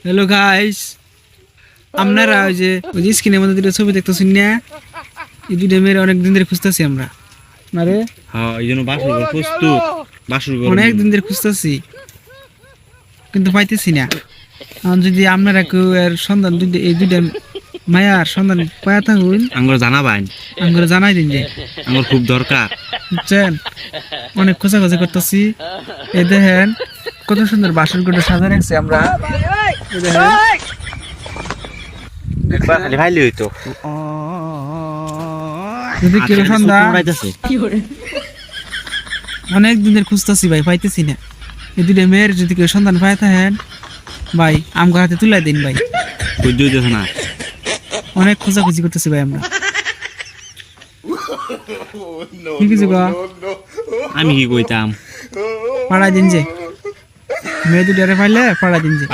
Hello guys, আপনারা ওই যে স্ক্রিনের মধ্যে দুটো ছবি দেখতেছেন না, এই দুটো মেয়ের অনেক দিন ধরে খুঁজতেছি আমরা। আরে হ্যাঁ, এই জন্য বাসুর ঘর প্রস্তুত। বাসুর ঘর অনেক দিন ধরে খুঁজতেছি কিন্তু পাইতেছি না। এখন যদি আপনারা কেউ এর সন্ধান এই দুইটা মায়ার সন্ধান পায়া থাকুন, আঙ্গুর জানাবেন, আমরা জানাই দিন যে আঙ্গুর খুব দরকার। বুঝছেন। অনেক খোঁজাখুঁজি করতেছি। এই দেখেন কত সুন্দর বাসন গুলো সাজা রাখছি আমরা। এই দেখেন খালি ভাইলি হইতো। যদি কেউ সন্ধান অনেক দিনের খুঁজতেছি ভাই, পাইতেছি না। এই দুইটা মেয়ের যদি কেউ সন্ধান পায় থাকেন ভাই, আমগো হাতে তুলে দিন ভাই। বুঝতে হইতেছে না। অনেক খোঁজাখুঁজি করতেছি ভাই আমরা। কি কিছু গো আমি কি কইতাম? পাড়ায় দিন যে মেয়ে দুটারে পাইলে পাড়ায় দিন যে।